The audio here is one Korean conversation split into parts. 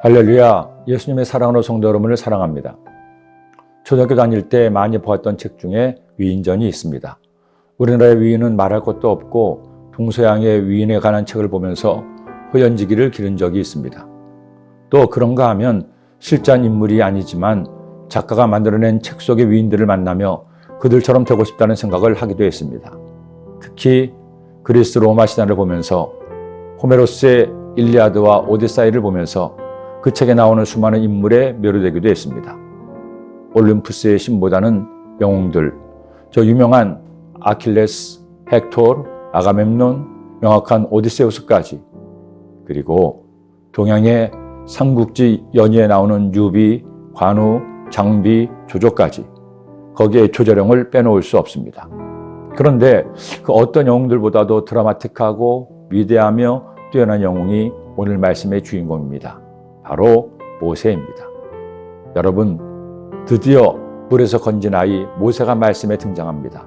할렐루야, 예수님의 사랑으로 성도 여러분을 사랑합니다. 초등학교 다닐 때 많이 보았던 책 중에 위인전이 있습니다. 우리나라의 위인은 말할 것도 없고 동서양의 위인에 관한 책을 보면서 호연지기를 기른 적이 있습니다. 또 그런가 하면 실존 인물이 아니지만 작가가 만들어낸 책 속의 위인들을 만나며 그들처럼 되고 싶다는 생각을 하기도 했습니다. 특히 그리스 로마 신화를 보면서 호메로스의 일리아드와 오디세이를 보면서 그 책에 나오는 수많은 인물에 묘려되기도 했습니다. 올림푸스의 신보다는 영웅들, 저 유명한 아킬레스, 헥토르, 아가멤논, 명확한 오디세우스까지, 그리고 동양의 삼국지 연의에 나오는 유비, 관우, 장비, 조조까지 거기에 조재령을 빼놓을 수 없습니다. 그런데 그 어떤 영웅들보다도 드라마틱하고 위대하며 뛰어난 영웅이 오늘 말씀의 주인공입니다. 바로 모세입니다. 여러분, 드디어 물에서 건진 아이 모세가 말씀에 등장합니다.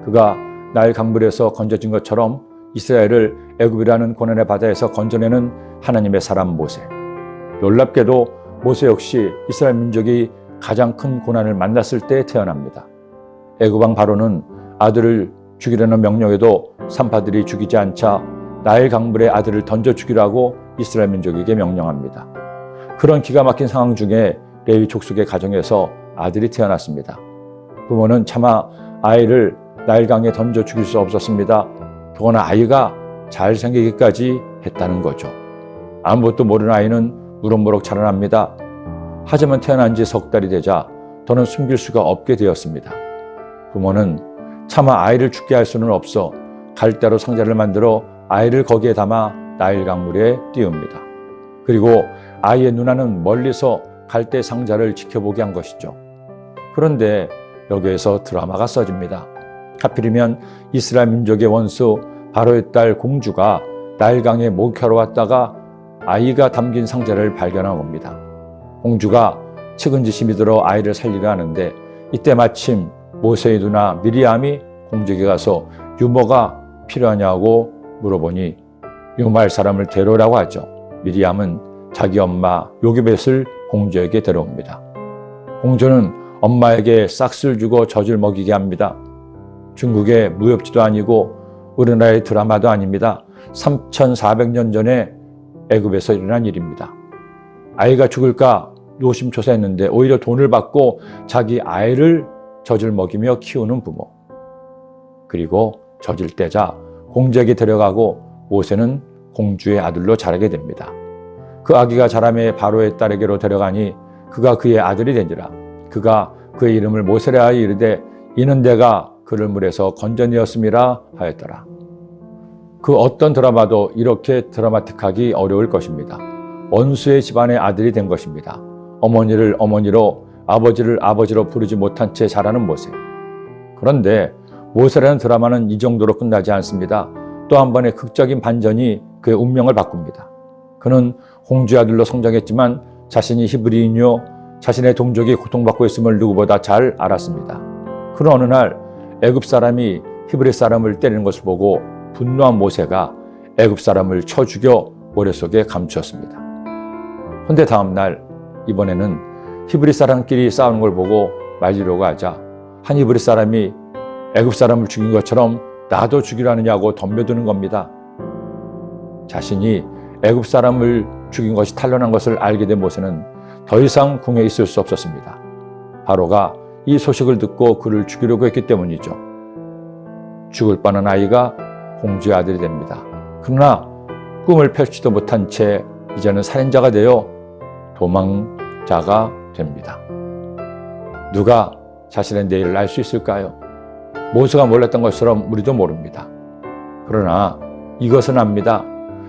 그가 나일 강물에서 건져진 것처럼 이스라엘을 애굽이라는 고난의 바다에서 건져내는 하나님의 사람 모세. 놀랍게도 모세 역시 이스라엘 민족이 가장 큰 고난을 만났을 때 태어납니다. 애굽 왕 바로는 아들을 죽이려는 명령에도 산파들이 죽이지 않자 나일 강물에 아들을 던져 죽이라고 이스라엘 민족에게 명령합니다. 그런 기가 막힌 상황 중에 레위 족속의 가정에서 아들이 태어났습니다. 부모는 차마 아이를 나일강에 던져 죽일 수 없었습니다. 더구나 아이가 잘생기기까지 했다는 거죠. 아무것도 모르는 아이는 무럭무럭 자라납니다. 하지만 태어난 지 석 달이 되자 더는 숨길 수가 없게 되었습니다. 부모는 차마 아이를 죽게 할 수는 없어 갈대로 상자를 만들어 아이를 거기에 담아 나일강물에 띄웁니다. 그리고 아이의 누나는 멀리서 갈대 상자를 지켜보게 한 것이죠. 그런데 여기에서 드라마가 써집니다. 하필이면 이스라엘 민족의 원수 바로의 딸 공주가 나일강에 목욕하러 왔다가 아이가 담긴 상자를 발견한 겁니다. 공주가 측은지심이 들어 아이를 살리려 하는데 이때 마침 모세의 누나 미리암이 공주에게 가서 유모가 필요하냐고 물어보니 유모할 사람을 데려오라고 하죠. 미리암은 자기 엄마 요게벳을 공주에게 데려옵니다. 공주는 엄마에게 싹쓸 주고 젖을 먹이게 합니다. 중국의 무협지도 아니고 우리나라의 드라마도 아닙니다. 3400년 전에 애굽에서 일어난 일입니다. 아이가 죽을까 노심초사했는데 오히려 돈을 받고 자기 아이를 젖을 먹이며 키우는 부모. 그리고 젖을 떼자 공주에게 데려가고 모세는 공주의 아들로 자라게 됩니다. 그 아기가 자라매 바로의 딸에게로 데려가니 그가 그의 아들이 되니라. 그가 그의 이름을 모세라 하여 이르되 이는 내가 그를 물에서 건져내었음이라 하였더라. 그 어떤 드라마도 이렇게 드라마틱하기 어려울 것입니다. 원수의 집안의 아들이 된 것입니다. 어머니를 어머니로 아버지를 아버지로 부르지 못한 채 자라는 모세. 그런데 모세라는 드라마는 이 정도로 끝나지 않습니다. 또 한 번의 극적인 반전이 그의 운명을 바꿉니다. 그는 공주의 아들로 성장했지만 자신이 히브리인이요 자신의 동족이 고통받고 있음을 누구보다 잘 알았습니다. 그런 어느 날 애굽 사람이 히브리 사람을 때리는 것을 보고 분노한 모세가 애굽 사람을 쳐 죽여 모래 속에 감추었습니다. 그런데 다음 날 이번에는 히브리 사람끼리 싸우는 걸 보고 말리려고 하자 한 히브리 사람이 애굽 사람을 죽인 것처럼 나도 죽이라느냐고 덤벼드는 겁니다. 자신이 애굽 사람을 죽인 것이 탄로난 것을 알게 된 모세는 더 이상 궁에 있을 수 없었습니다. 바로가 이 소식을 듣고 그를 죽이려고 했기 때문이죠. 죽을 뻔한 아이가 공주의 아들이 됩니다. 그러나 꿈을 펼치도 못한 채 이제는 살인자가 되어 도망자가 됩니다. 누가 자신의 내일을 알 수 있을까요? 모세가 몰랐던 것처럼 우리도 모릅니다. 그러나 이것은 압니다.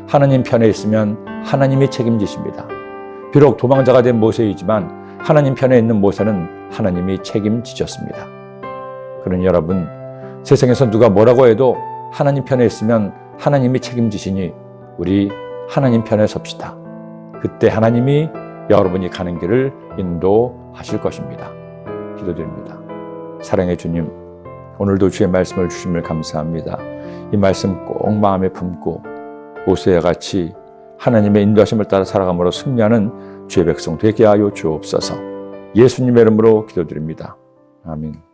하나님 편에 있으면 하나님이 책임지십니다. 비록 도망자가 된 모세이지만 하나님 편에 있는 모세는 하나님이 책임지셨습니다. 그러니 여러분, 세상에서 누가 뭐라고 해도 하나님 편에 있으면 하나님이 책임지시니 우리 하나님 편에 섭시다. 그때 하나님이 여러분이 가는 길을 인도하실 것입니다. 기도드립니다. 사랑의 주님, 오늘도 주의 말씀을 주심을 감사합니다. 이 말씀 꼭 마음에 품고 모세와 같이 하나님의 인도하심을 따라 살아감으로 승리하는 주의 백성 되게 하여 주옵소서. 예수님의 이름으로 기도드립니다. 아멘.